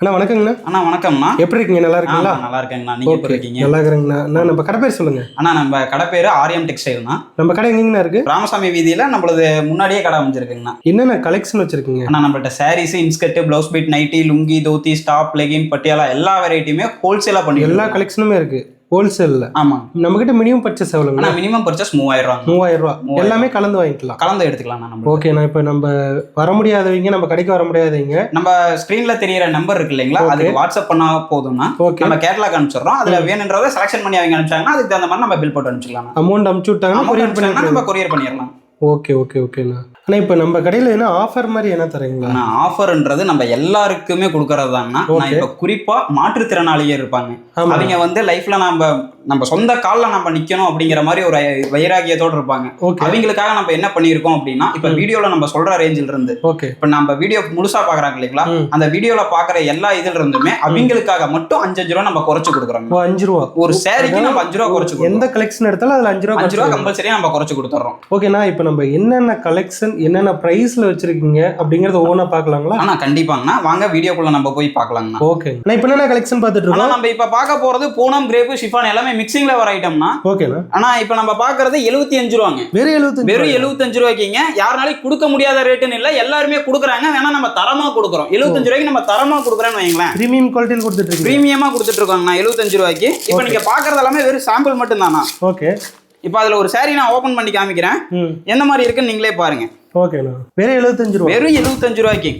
அண்ணா வணக்கங்கண்ணா. அண்ணா வணக்கம்ண்ணா. எப்படி இருக்கீங்க? நல்லா இருக்கீங்களா? நல்லா இருக்கேங்கண்ணா. நீங்க எப்படி இருக்கீங்க? நல்லா இருக்கிறேங்கண்ணா. அண்ணா நம்ம கடை பேர் சொல்லுங்க. அண்ணா நம்ம கடை பேரு ஆரியம் டெக்ஸ்டைல்ண்ணா. நம்ம கடை எங்கங்கண்ணா இருக்கு? ராமசாமி வீதியில நம்மளது முன்னாடியே கடை அமைஞ்சிருக்குங்கண்ணா. என்னென்ன கலெக்ஷன் வச்சிருக்கீங்க? அண்ணா நம்மள்ட்ட sarees, inskirt, blouse bit, nightie, lungi, dhoti, ஸ்டாப், லெகின், பட்டியாலா எல்லா வெரைட்டியுமே ஹோல்சேலா பண்ணி எல்லா கலெக்ஷனுமே இருக்கு ஹோல்சேல்ல. ஆமா. நம்ம கிட்ட மினிமம் பர்ச்சேஸ் எவ்வளவுங்க? அண்ணா மினிமம் பர்ச்சேஸ் 3000 ரூபாய். 3000 ரூபாய் எல்லாமே கலந்து வாங்கிக்கலாம். கலந்து எடுத்துக்கலாம் நம்ம. ஓகேண்ணா. இப்போ நம்ம வர முடியாதவங்க, நம்ம கடைக்கு வர முடியாதவங்க, நம்ம ஸ்கிரீன்ல தெரியற நம்பர் இருக்கு இல்லைங்களா, அதுக்கு வாட்ஸ்அப் பண்ணா போதும்னா நம்ம கேட்டலாக் அனுப்பிச்சிடுறோம். அதுல வேணுன்றதை செலக்ஷன் பண்ணி அவங்க அனுப்பிச்சாங்கன்னா அதுக்கு தகுந்த மாதிரி நம்ம பில் போட்டு அனுப்பிச்சிடலாம். அமௌண்ட் அனுப்பிச்சு விட்டாங்கன்னா நம்ம கொரியர் பண்ணிடலாம். ஓகே ஓகே ஓகேண்ணா. அண்ணா இப்போ நம்ம கடையில் என்ன ஆஃபர் மாதிரி என்ன தரீங்களா? ஆஃபர்ன்றது நம்ம எல்லாருக்குமே கொடுக்கறது தாங்கண்ணா. நான் இப்போ குறிப்பா மாற்றுத்திறனாளியே இருப்பாங்க, அவங்க வந்து லைஃப்ல நம்ம சொந்த காலில் நம்ம நிக்கணும் அப்படிங்கிற மாதிரி ஒரு வைராகியத்தோடு இருப்பாங்க. அவங்களுக்காக நம்ம என்ன பண்ணியிருக்கோம் அப்படின்னா, இப்போ வீடியோல நம்ம சொல்ற ரேஞ்சில் இருந்து இப்போ நம்ம வீடியோ முழுசா பாக்குறாங்க இல்லைங்களா, அந்த வீடியோல பாக்குற எல்லா இதுல இருந்துமே அவங்களுக்காக மட்டும் 5 ரூபா நம்ம குறைச்சு கொடுக்குறோம். 5 ரூபா ஒரு சேரீக்கு நம்ம 5 ரூபா குறைச்சு, எந்த கலெக்ஷன் எடுத்தாலும் அதுல 5 ரூபா கம்பல்சரியா நம்ம குறைச்சு கொடுத்துறோம். ஓகேண்ணா. இப்போ நம்ம என்னென்ன கலெக்ஷன் என்னென்ன பிரைஸ்ல வச்சிருக்கீங்க அப்படிங்கறத ஒவ்வொன்றா பார்க்கலாங்களா? ஆனா கண்டிப்பாங்கண்ணா, வாங்க வீடியோக்குள்ள நம்ம போய் பார்க்கலாங்கண்ணா. ஓகே. நான் இப்போ என்ன கலெக்ஷன் பார்த்துட்டு இருக்கோம். நம்ம இப்ப பார்க்க போறது பூனம், கிரேப், ஷிஃபான் எல்லாமே மிக்சிங்ல வர ஐட்டம்னா. ஓகேண்ணா. ஆனா இப்போ நம்ம பார்க்கறது 75 ரூபாங்க. வெறும் 75 ரூபாய்க்குங்க. யாருனாலும் கொடுக்க முடியாத ரேட்டுன்னு இல்ல, எல்லாருமே கொடுக்குறாங்க. வேணா நம்ம தரமா கொடுக்குறோம். 75 ரூபாய்க்கு நம்ம தரமா கொடுக்குறோன்னு வைங்களேன். பிரீமியம் குவாலிட்டியில் கொடுத்துட்டு இருக்கோம். பிரீமியமா கொடுத்துட்டு இருக்கோங்க 75 ரூபாய்க்கு. இப்போ நீங்க பாக்குறது எல்லாமே வெறும் சாம்பிள் மட்டும் தானா. ஓகே. இப்போ அதுல ஒரு சாரி நான் ஓபன் பண்ணி காமிக்கிறேன், என்ன மாதிரி இருக்குன்னு நீங்களே பாருங்க. ஓகேண்ணா. வெறும் 75 ரூபாய். வெறும் 75 ரூபாய்க்கு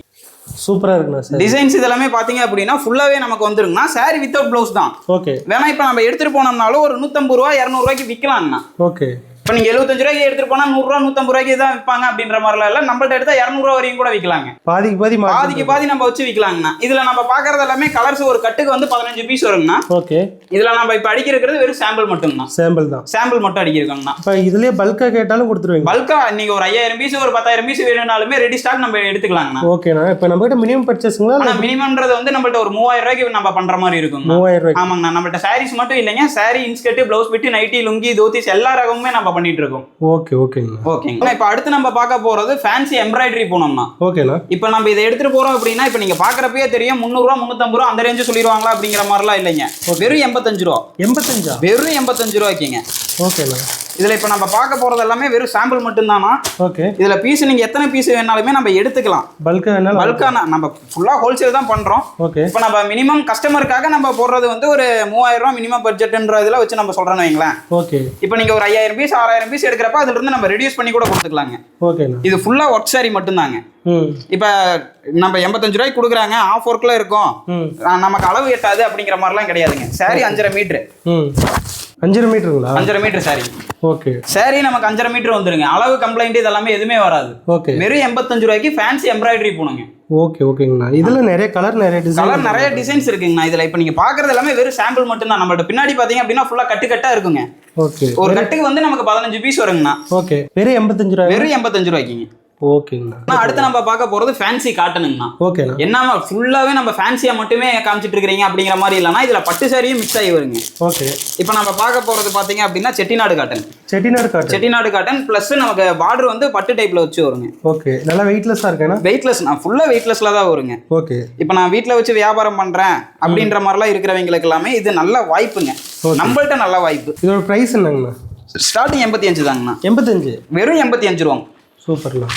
சூப்பரா இருக்குண்ணா. சார் டிசைன்ஸ் இதெல்லாமே பாத்தீங்க அப்படின்னா ஃபுல்லாவே நமக்கு வந்துருங்கண்ணா. சாரி வித்தவுட் பிளவுஸ் தான். ஓகே. வேணா இப்போ நம்ம எடுத்துட்டு போனோம்னாலும் ஒரு 150 ரூபாய் 200 ரூபாய்க்கு விற்கலாம்ண்ணா. ஓகே. இப்போ நீங்க 75 ரூபாய்க்கு எடுத்துட்டு போனா 100 ரூபா 150 ரூபாய்க்கு தான் விற்பாங்க அப்படின்ற மாதிரிலாம் இல்ல. நம்மள்ட்ட எடுத்தா 200 ரூபா வரையும் கூட விற்கலாங்க. பாதிக்கு பாதி நம்ம வச்சு விற்கலாங்கண்ணா. இதுல நம்ம பாக்குறது எல்லாமே கலர்ஸ் ஒரு கட்டுக்கு வந்து 15 பீஸ் வருங்கண்ணா. ஓகே. இதுல நம்ம இப்ப அடிக்கிறது வெறும் சாம்பிள் மட்டும்ண்ணா. சாம்பிள் தான். சாம்பிள் மட்டும் அடிக்கிறோம்ண்ணா. இப்போ இதுலயே பல்கா கேட்டாலும் கொடுத்துருவீங்க? பல்கா நீங்க ஒரு 5000 பீஸ் ஒரு 10000 பீஸ் வேணும்னாலுமே ரெடி ஸ்டாக் நம்ம எடுத்துக்கலாங்கண்ணா. ஓகேண்ணா. இப்போ நம்ம கிட்ட மினிமம் பர்ச்சேஸ்ங்களா? ஆனா மினிமம்ன்றது வந்து நம்மள்ட்ட ஒரு 3000 ரூபாய்க்கு நம்ம பண்ற மாதிரி இருக்கும். 3000 ரூபாய். ஆமாங்கண்ணா. நம்மள்ட்ட சாரீஸ் மட்டும் இல்லைங்க, sari, inskirt, blouse bit, nightie, lungi, dhotis எல்லா ரகமுமே நம்ம பண்ணிட்டு இருக்கோம். ஓகே ஓகேங்க. ஓகேங்க. இப்போ அடுத்து நம்ம பார்க்க போறது ஃபேன்சி எம்ப்ராய்டரி போனோம்னா. ஓகேண்ணா. இப்போ நம்ம இதை எடுத்துட்டு போறோம் அப்படின்னா, இப்போ நீங்க பாக்குறப்பயே தெரியும் 300 ரூபா 350 ரூபா அந்த ரேஞ்சு சொல்லிடுவாங்களா அப்படிங்கிற மாதிரிலாம் இல்லைங்க. வெறும் 85 ரூபா. 85? வெறும் 85 ரூபாய்க்குங்க. ஓகேண்ணா. இதுல இப்ப நம்ம பார்க்க போறது எல்லாமே வெறும் சாம்பிள் மட்டும் தானா. ஓகே. இதுல பீஸ் நீங்க எத்தனை பீஸ் வேணாலுமே நம்ம எடுத்துக்கலாம். பல்கா நம்ம ஃபுல்லா ஹோல்சேல் தான் பண்றோம். ஓகே. இப்போ நம்ம மினிமம் கஸ்டமருக்காக நம்ம போடுறது வந்து ஒரு 3000 ரூபாய் மினிமம் பட்ஜெட்ன்ற இதுல வச்சு நம்ம சொல்றோம்னு வைங்களேன். ஓகே. இப்போ நீங்க ஒரு 5000 பீஸ் 6000 பீஸ் எடுக்கிறப்ப அதுல இருந்து நம்ம ரெடியூஸ் பண்ணி கூட கொடுத்துக்கலாங்க. ஓகேண்ணா. இது ஃபுல்லா ஒர்க் சாரி மட்டும் தாங்க. இப்ப நம்ம 85 ரூபாய்க்கு கொடுக்குறாங்க, ஆஃப் ஒர்க்ல இருக்கும், நமக்கு அளவு எட்டாது அப்படிங்கிற மாதிரிலாம் கிடையாதுங்க. சாரி 5.5 மீட்டர். 5.5 மீட்டருங்களா? 5.5 மீட்டர் சாரி. ஓகே. சாரி நமக்கு 5.5 மீட்டர் வந்துருங்க. அளவு கம்ப்ளைண்ட் இதெல்லாமே எதுவுமே வராது. ஓகே. வெறும் 85 ரூபாய்க்கு ஃபேன்சி எம்ப்ராய்டரி போனுங்க. ஓகே ஓகேங்கண்ணா. இதுல நிறைய கலர் நிறைய டிசைன்ஸ் இருக்குங்கண்ணா. இதுல இப்ப நீங்க பாக்குறது எல்லாமே வெறும் சாம்பிள் மட்டும் தான். நம்மள்ட்ட பின்னாடி பாத்தீங்க அப்படின்னா ஃபுல்லா கட்டு கட்டா இருக்குங்க. ஓகே. ஒரு கட்டுக்கு வந்து நமக்கு 15 பீஸ் வருங்கண்ணா. ஓகே. வெறும் 85 ரூபாய். வெறும் 85 ரூபாய்க்குங்க. ஓகேங்கண்ணா. அடுத்து நம்ம பார்க்க போறது ஃபேன்சி காட்டனுங்கண்ணா. ஓகே. என்னமா ஃபுல்லாவே நம்ம ஃபேன்சியா மட்டுமே காமிச்சிட்டு இருக்கீங்க அப்படிங்கிற மாதிரி இல்லைன்னா இதுல பட்டு சாரியும் மிக்ஸ் ஆகி வருங்க. ஓகே. இப்போ நம்ம பார்க்க போறது பாத்தீங்க அப்படின்னா Chettinad cotton. Chettinad cotton plus நமக்கு பார்டர் வந்து பட்டு டைப்ல வச்சு வருங்க. ஓகே. நல்லா வெயிட்லெஸ்ஸா இருக்கேனா? வெயிட்லெஸ், நான் ஃபுல்லா வெயிட்லெஸ்ல தான் வருங்க. ஓகே. இப்போ நான் வீட்ல வச்சு வியாபாரம் பண்றேன் அப்படின்ற மாதிரிலாம் இருக்கிறவங்களுக்கு எல்லாமே இது நல்ல வாய்ப்புங்க. நம்மள்ட்ட நல்ல வாய்ப்பு. இதோட பிரைஸ் என்னங்கண்ணா? ஸ்டார்டிங் 85 தாங்கண்ணா. 85? வெறும் 85 ரூபா. சூப்பர்ண்ணா.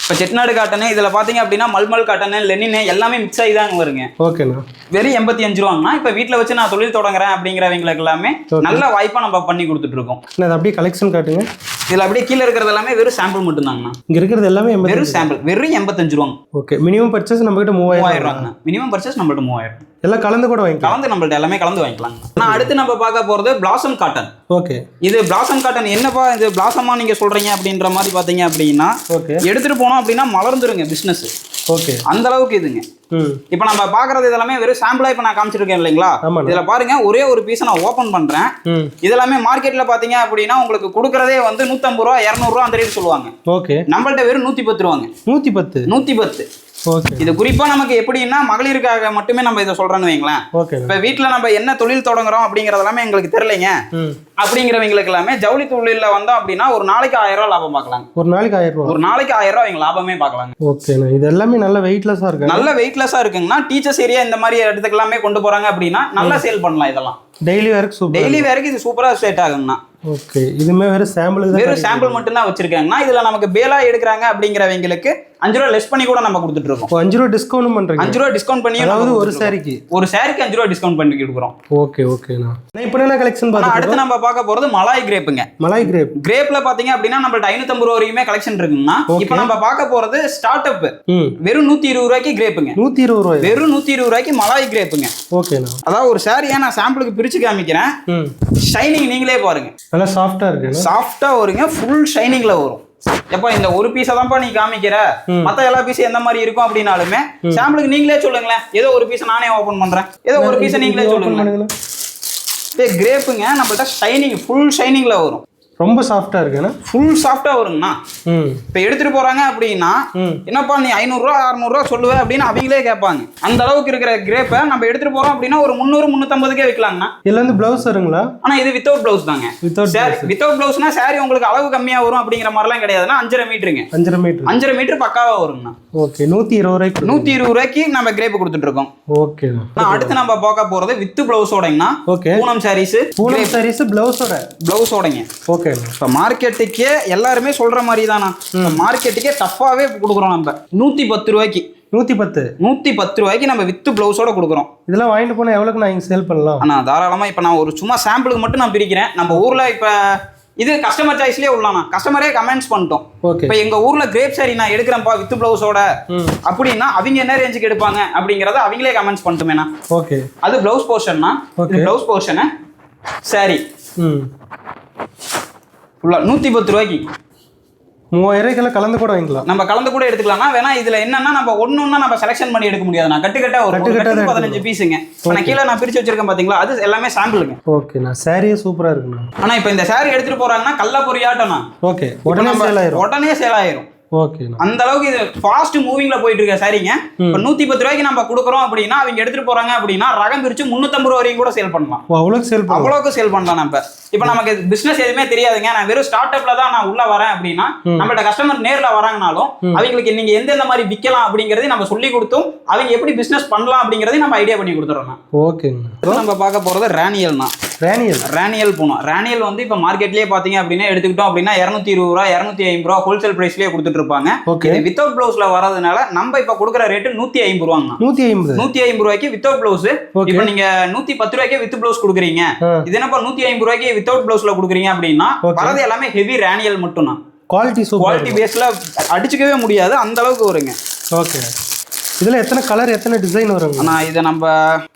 இப்போ செட்டிநாடு காட்டனு இதில் பார்த்தீங்க அப்படின்னா மல்மல் காட்டனு, லெனின் எல்லாமே மிக்ஸ் ஆகி தாங்க வருங்க. ஓகேண்ணா. வெறும் 85 ரூபாங்கண்ணா. இப்போ வீட்டில் வச்சு நான் தொழில் தொடங்குறேன் அப்படிங்கிறவங்களுக்கு எல்லாமே நல்ல வாய்ப்பாக நம்ம பண்ணி கொடுத்துட்டு இருக்கோம். அது அப்படியே கலெக்ஷன் காட்டுங்க. இதில் அப்படியே கீழே இருக்கிறது எல்லாமே வெறும் சாம்பிள் மட்டும் தாங்கண்ணா. இங்கே இருக்கிறது எல்லாமே வெறும் சாம்பிள். வெறும் 85 ரூபாங்க. ஓகே. மினிமம் பர்ச்சேஸ் நம்ம கிட்ட 3000 ரூபாங்கண்ணா. மினிமம் பர்ச்சேஸ் நம்மள்ட்ட 3000. எல்லாம் கலந்து கூட வாங்கிக்கலாம். கலந்து நம்மள்ட்ட எல்லாமே கலந்து வாங்கிக்கலாம். நான் அடுத்து நம்ம பார்க்க போறது பிளாசம் காட்டன். ஓகே. இது பிளாசம் காட்டன் என்னப்பா இது பிளாசமா நீங்க சொல்றீங்க அப்படின்ற மாதிரி பாத்தீங்க அப்படின்னா, ஓகே, எடுத்துட்டு போனோம் அப்படின்னா மலர்ந்துருங்க பிசினஸ். ஓகே. அந்த அளவுக்கு இதுங்க. இப்போ நம்ம பாக்குறது இதெல்லாமே வெறும் சாம்பிளா இப்ப நான் காமிச்சிருக்கேன் இல்லைங்களா. இதுல பாருங்க ஒரே ஒரு பீஸ் நான் ஓபன் பண்றேன். இதெல்லாமே மார்க்கெட்ல பாத்தீங்க அப்படின்னா உங்களுக்கு கொடுக்கறதே வந்து 150 ரூபா 200 ரூபா அந்த ரேட் சொல்லுவாங்க. ஓகே. நம்மள்ட்ட வெறும் 110 ரூபாங்க. 110. ஓகே. இது குறிப்பா நமக்கு எப்படின்னா மகளிருக்காக மட்டுமே நம்ம இதை சொல்றோம்னு வைங்களேன். ஓகே. இப்ப வீட்டுல நம்ம என்ன தொழில் தொடங்குறோம் அப்படிங்கறது எல்லாமே எங்களுக்கு தெரியலைங்க அப்படிங்கிறவங்களுக்கு எல்லாமே ஜவுளி தொழில வந்தோம் அப்படின்னா ஒரு நாளைக்கு 1000 ரூபாய் லாபம் பார்க்கலாம். ஒரு நாளைக்கு 1000 ரூபாய். ஒரு நாளைக்கு 1000 ரூபாய் அவங்க லாபமே பார்க்கலாம். ஓகேண்ணா. இது எல்லாமே நல்ல வெயிட்லெஸ்ஸா இருக்கு. நல்ல வெயிட்லெஸ்ஸா இருக்குங்கன்னா டீச்சர்ஸ் ஏரியா இந்த மாதிரி இடத்துக்கு எல்லாமே கொண்டு போறாங்க அப்படின்னா நல்லா சேல் பண்ணலாம். இதெல்லாம் டெய்லி வேருக்கு சூப்பர். டெய்லி வேருக்கு இது சூப்பரா செட் ஆகுங்கண்ணா. ஓகே. இதுமே வெறும் சாம்பிள் மட்டும் தான் வச்சிருக்காங்கன்னா இதுல நமக்கு பேலா எடுக்கிறாங்க அப்படிங்கிறவங்களுக்கு 5 ரூபாய் லெஸ் பண்ணி கூட நம்ம கொடுத்துட்டு இருக்கோம். 5 ரூபாய் டிஸ்கவுண்ட் பண்றீங்க. 5 ரூபாய் டிஸ்கவுண்ட் பண்ணி, அதாவது ஒரு சாரிக்கு 5 ரூபாய் டிஸ்கவுண்ட் பண்ணி கொடுக்குறோம். ஓகே ஓகேண்ணா. இப்போ என்ன கலெக்ஷன் பார்த்தா அடுத்து நம்ம பார்க்க போறது மலாய் கிரேப்புங்க. மலாய் கிரேப்ல பாத்தீங்க அப்படின்னா நம்மள்ட்ட 550 ரூபாய் வரைக்குமே கலெக்ஷன் இருக்குங்கன்னா இப்போ நம்ம பார்க்க போறது ஸ்டார்ட் அப் வெறும் 120 ரூபாய்க்கு கிரேப்புங்க. 120 ரூபாய். வெறும் 120 ரூபாய்க்கு மலாய் கிரேப்புங்க. ஓகேண்ணா. அதாவது ஒரு சாரியை நான் சாம்பிளுக்கு பிரிச்சு காமிக்கிறேன். ஷைனிங் நீங்களே பாருங்க. நல்லா சாஃப்டா இருக்கு. சாஃப்டா வருங்க. ஃபுல் ஷைனிங்ல வரும். எப்பா இந்த ஒரு பீஸை தான்ப்பா நீ காமிக்கிற, மத்த எல்லா பீஸும் எந்த மாதிரி இருக்கும் அப்படின்னாலுமே சாம்பிளுக்கு நீங்களே சொல்லுங்களேன். ஏதோ ஒரு பீஸை நானே ஓபன் பண்றேன். ஏதோ ஒரு பீஸை நீங்களே சொல்லுங்க. கிரேப்புங்க நம்மள்ட்ட ஷைனிங் ஃபுல் ஷைனிங்ல வரும். ரொம்ப சாஃப்டா இருக்குண்ணா. ஃபுல் சாஃப்டா வருங்கண்ணா. இப்போ எடுத்துட்டு போறாங்க அப்படின்னா என்னப்பா நீ 500 ரூபா 600 ரூபா சொல்லுவ அப்படின்னு அவங்களே கேட்பாங்க. அந்த அளவுக்கு இருக்கிற கிரேப்பை நம்ம எடுத்துட்டு போறோம் அப்படின்னா ஒரு 300 350 விற்கலாங்கண்ணா. இதுல இருந்து பிளவுஸ் வருங்களா? ஆனா இது வித்தவுட் பிளவுஸ் தாங்க. வித்தவுட் பிளவுஸ்னா சாரி உங்களுக்கு அளவு கம்மியா வரும் அப்படிங்கிற மாதிரிலாம் கிடையாதுன்னா 5.5 மீட்டருங்க. 5.5 மீட்டர் பக்காவா வருங்கண்ணா. ஓகே. 120 ரூபாய்க்கு 120 ரூபாய்க்கு நம்ம கிரேப் கொடுத்துட்டு இருக்கோம். ஓகே. அடுத்து நம்ம பார்க்க போறது வித் பிளவுஸோடங்கண்ணா. ஓகே. பூனம் சாரீஸ் பிளவுஸோடங்க. ஓகே. இப்போ மார்க்கெட்டுக்கே எல்லாருமே சொல்ற மாதிரி தானா, மார்க்கெட்டுக்கே டஃப்பாவே கொடுக்குறோம் நம்ம 110 ரூபாய்க்கு. 110 ரூபாய்க்கு நம்ம வித் பிளவுஸோட கொடுக்குறோம். இதெல்லாம் வாங்கிட்டு போனா எவ்வளவுக்கு நான் சேல் பண்ணலாம்? ஆனா தாராளமா. இப்போ நான் ஒரு சும்மா சாம்பிளுக்கு மட்டும் நான் பிரிக்கிறேன். நம்ம ஊர்ல இப்ப இது கஸ்டமர் சாய்ஸ்லயே உள்ளானா, கஸ்டமரே கமெண்ட்ஸ் பண்ணிட்டோம். இப்போ எங்க ஊர்ல கிரேப் சாரி நான் எடுக்கிறேன்ப்பா வித் பிளவுஸோட அப்படின்னா அவங்க என்ன ரேஞ்சுக்கு எடுப்பாங்க அப்படிங்கறத அவங்களே கமெண்ட்ஸ் பண்ணிட்டோமேனா. ஓகே. அது பிளவுஸ் போர்ஷன்னா, பிளவுஸ் போர்ஷன் சாரி ஃபுல்லா 110 ரூபாய்க்கு 3000 ரூபாய்க்கு கலந்து கூட வாங்கிக்கலாம். நம்ம கலந்து கூட எடுத்துக்கலாம்னா. வேணா இதுல என்னன்னா நம்ம ஒண்ணு நம்ம செலக்ஷன் பண்ணி எடுக்க முடியாது. நான் கட்டுக்கட்டா ஒரு 15 பீஸுங்க. நான் கீழே நான் பிரிச்சு வச்சிருக்கேன் பாத்தீங்களா, அது எல்லாமே சாம்பிளுங்க. ஓகே. நான் சாரியே சூப்பரா இருக்குண்ணா. ஆனா இப்போ இந்த சாரி எடுத்துட்டு போறாங்கன்னா கல்ல பொரியாட்டம்னா ஓகே உடனே சேல் ஆயிரும். ஓகே. அந்த அளவுக்கு இது ஃபாஸ்ட் மூவிங்ல போயிட்டு இருக்க சாரிங்க. இப்போ 110 ரூபாய்க்கு நம்ம கொடுக்குறோம் அப்படின்னா அவங்க எடுத்துட்டு போறாங்க அப்படின்னா ரகம் பிரிச்சு 350 ரூபாய் வரைக்கும் கூட சேல் பண்ணலாம். அவ்வளவுக்கு சேல் பண்ணலாம். நம்ம இப்போ நமக்கு பிசினஸ் எதுவுமே தெரியாதுங்க. நான் வெறும் ஸ்டார்ட் அப்ல தான் நான் உள்ள வரேன் அப்படின்னா நம்மள்ட்ட கஸ்டமர் நேர்ல வராங்கனாலும் அவங்களுக்கு நீங்க எந்தெந்த மாதிரி விற்கலாம் அப்படிங்கறதையும் நம்ம சொல்லி கொடுத்தோம். அவங்க எப்படி பிசினஸ் பண்ணலாம் அப்படிங்கறதையும் நம்ம ஐடியா பண்ணி கொடுத்துறோம். ஓகேங்க. நம்ம பார்க்க போறது ரேனியல்னா. ரேனியல் போனோம். ரேனியல் வந்து இப்போ மார்க்கெட்லயே பாத்தீங்க அப்படின்னா எடுத்துக்கிட்டோம் அப்படின்னா 220 ரூபாய் 250 ரூபாய் ஹோல்சேல் பிரைஸ்லயே கொடுத்துட்டு இருப்பாங்க. வித்தவுட் பிளவுஸ்ல வரதுனால நம்ம இப்ப கொடுக்குற ரேட் 150 ரூபாங்க. 150 ரூபாய்க்கு வித்தவுட் பிளவுஸ். இப்போ நீங்க 110 ரூபாய்க்கு வித் பிளவுஸ் கொடுக்குறீங்க. இது என்னப்பா 150 ரூபாய்க்கு வித்தவுட் பிளவுஸ்ல கொடுக்குறீங்க அப்படின்னா வரது எல்லாமே ஹெவி ரேனியல் மட்டும் தான். குவாலிட்டி பேஸ்ல அடிச்சுக்கவே முடியாது அந்த அளவுக்கு வருங்க. ஓகே. இதுல எத்தனை கலர் எத்தனை டிசைன் வரும்? ஆனா இதை நம்ம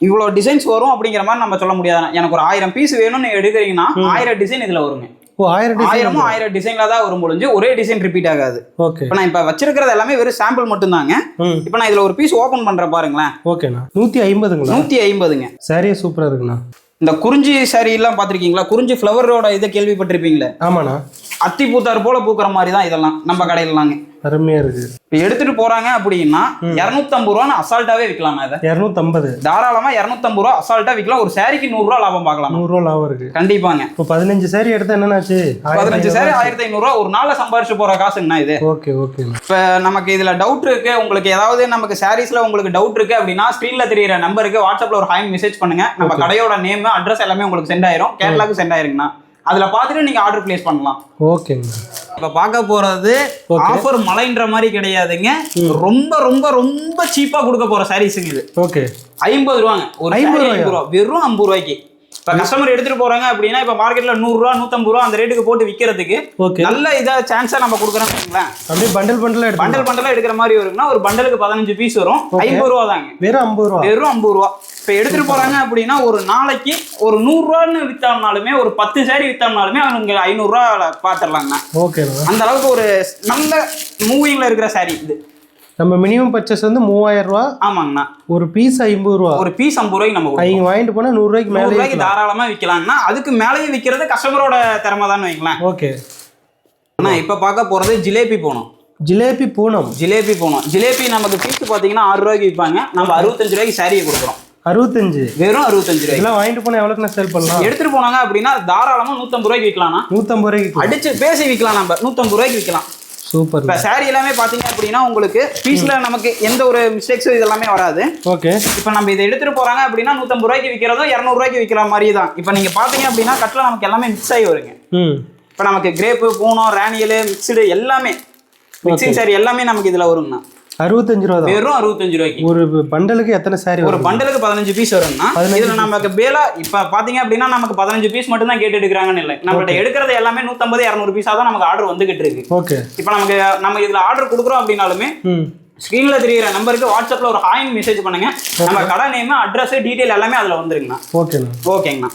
இவ்வளவு டிசைன்ஸ் வரும் அப்படிங்கிற மாதிரி நம்ம சொல்ல முடியாது. எனக்கு ஒரு 1000 பீஸ் வேணும்னு எடுக்கிறீங்கன்னா 1000 டிசைன் இதுல வருங்க. 1000 டிசைன்ல தான் வரும். முடிஞ்சு ஒரே டிசைன் ரிப்பீட் ஆகாது. ஓகே. இப்போ நான் இப்ப வச்சிருக்கிறது எல்லாமே வெறும் சாம்பிள் மட்டும் தாங்க. இப்போ நான் இதுல ஒரு பீஸ் ஓபன் பண்றேன் பாருங்களேன். ஓகேண்ணா. 150ங்களா? 150ங்க. சாரியே சூப்பரா இருக்குண்ணா. இந்த குறிஞ்சி சாரி எல்லாம் பாத்திருக்கீங்களா? குறிஞ்சி ஃப்ளவரோட இதை கேள்விப்பட்டிருப்பீங்களே? ஆமாண்ணா. அத்தி பூத்தார் போல பூக்கிற மாதிரி தான் இதெல்லாம் நம்ம கடையிலாங்க. அருமையா இருக்கு. இப்போ எடுத்துட்டு போறாங்க அப்படின்னா 250 ரூபான்னு அசால்ட்டாவே விற்கலாம். இதை 250 தாராளமா 250 ரூபா அசால்ட்டா விற்கலாம். ஒரு சாரிக்கு 100 ரூபா லாபம் பார்க்கலாம். 100 ரூபா லாபம் இருக்கு கண்டிப்பாங்க. இப்போ 15 சாரி எடுத்தா என்னன்னாச்சு? 15 சாரி 1500 ரூபா ஒரு நாள்ல சம்பாரிச்சு போற காசுங்கண்ணா இது. Okay okay. இப்போ நமக்கு இதுல டவுட் இருக்கு, உங்களுக்கு ஏதாவது நமக்கு சாரீஸ்ல உங்களுக்கு டவுட் இருக்கு அப்படின்னா ஸ்கிரீன்ல தெரியுற நம்பருக்கு வாட்ஸ்அப்ல ஒரு ஹாய் மெசேஜ் பண்ணுங்க. நம்ம கடையோட நேம் அட்ரஸ் எல்லாமே உங்களுக்கு சென்ட் ஆயிரும். கேட்லாக் சென்ட் ஆயிருங்கண்ணா. அதுல பாத்துட்டு நீங்க ஆர்டர் பிளேஸ் பண்ணலாம். ஓகேங்க. இப்ப பார்க்க போறது ஆஃபர் மலைன்ற மாதிரி கிடையாதுங்க. ரொம்ப ரொம்ப ரொம்ப சீப்பா கொடுக்க போற சாரீஸ்ங்க இது. ஓகே. 50 ரூபாங்க. ஒரு 50 ரூபா வெறும் 50 ரூபாய்க்கு. இப்ப கஸ்டமர் எடுத்துட்டு போறாங்க அப்படின்னா இப்ப மார்க்கெட்ல 100 ரூபா 150 ரூபா அந்த ரேட்டுக்கு போட்டு விக்கிறதுக்கு நல்ல இதா சான்ஸா நம்ம கொடுக்குறோம். அப்படியே பண்டல் எடுக்கிற மாதிரி வரும்னா ஒரு பண்டலுக்கு 15 பீஸ் வரும். 50 ரூபா தாங்க. வெறும் 50 ரூபா. இப்ப எடுத்துட்டு போறாங்க அப்படின்னா ஒரு நாளைக்கு ஒரு 100 ரூபான்னு வித்தாம்னாலுமே ஒரு 10 சாரி வித்தாம்னாலுமே அவங்க 500 ரூபா பாத்துடலாங்கண்ணா. அந்த அளவுக்கு ஒரு நல்ல மூவிங்ல இருக்கிற சாரி இது. நம்ம மினிமம் பர்ச்சேஸ் வந்து 3000 ரூபா. ஆமாங்கண்ணா. ஒரு பீஸ் 50 ரூபா. ஒரு பீஸ் 50 ரூபாய்க்கு நம்ம வாங்கிட்டு போனா 100 ரூபாய்க்கு மேல 100 ரூபாய்க்கு தாராளமா விற்கலாங்கண்ணா. அதுக்கு மேலேயே விற்கிறது கஸ்டமரோட திறமை தான் வைங்களேன். ஓகே. ஆனா இப்ப பார்க்க போறது ஜிலேபி போனோம். ஜிலேபி பூனம். ஜிலேபி நமக்கு பீஸ் பார்த்தீங்கன்னா 6 ரூபாய்க்கு விற்பாங்க. நம்ம 65 ரூபாய்க்கு சாரியை கொடுக்குறோம். 65 வெறும் 65 ரூபாய். இதெல்லாம் வாங்கிட்டு போனா எவ்வளவுக்கு சேல் பண்ணலாம்? எடுத்துட்டு போனாங்க அப்படின்னா தாராளமா 150 ரூபாய்க்கு விற்கலாம். 150 ரூபாய்க்கு அடிச்சு பேசி விற்கலாம். நம்ம 150 ரூபாய்க்கு விற்கலாம். சூப்பர். இப்போ சாரி எல்லாமே பாத்தீங்க அப்படின்னா உங்களுக்கு பீஸ்ல நமக்கு எந்த ஒரு மிஸ்டேக்ஸும் இதெல்லாமே வராது. ஓகே. இப்போ நம்ம இதை எடுத்துட்டு போறாங்க அப்படின்னா 150 ரூபாய்க்கு விற்கிறதும் 200 ரூபாய்க்கு விற்கிற மாதிரி தான். இப்போ நீங்க பாத்தீங்க அப்படின்னா கட்டில நமக்கு எல்லாமே மிக்ஸ் ஆகி வருங்க. இப்போ நமக்கு கிரேப்பு, பூனம், ராணியல், மிக்சடு எல்லாமே மிக்சிங் சாரி எல்லாமே நமக்கு இதுல வருங்கண்ணா. 65 ரூபா. வெறும் 65 ரூபாய்க்கு. ஒரு பண்டலுக்கு எத்தனை சாரி? ஒரு பண்டலுக்கு 15 பீஸ் வரும்னா இதுல நமக்கு பேலா இப்ப பாத்தீங்க அப்படின்னா நமக்கு 15 பீஸ் மட்டும் தான் கேட்டு எடுக்கிறாங்கன்னு இல்லை. நம்மகிட்ட எடுக்கிறது எல்லாமே 150, 200 பீஸா தான் நமக்கு ஆர்டர் வந்துகிட்டு இருக்கு. ஓகே. இப்போ நம்ம இதுல ஆர்டர் கொடுக்குறோம் அப்படின்னாலுமே ஸ்கிரீன்ல தெரியுற நம்பருக்கு வாட்ஸ்அப்ல ஒரு ஹாய்னு மெசேஜ் பண்ணுங்க. நம்ம கடை நேம், அட்ரஸ், டீடைல் எல்லாமே அதுல வந்துருங்கண்ணா. ஓகேண்ணா. ஓகேங்கண்ணா.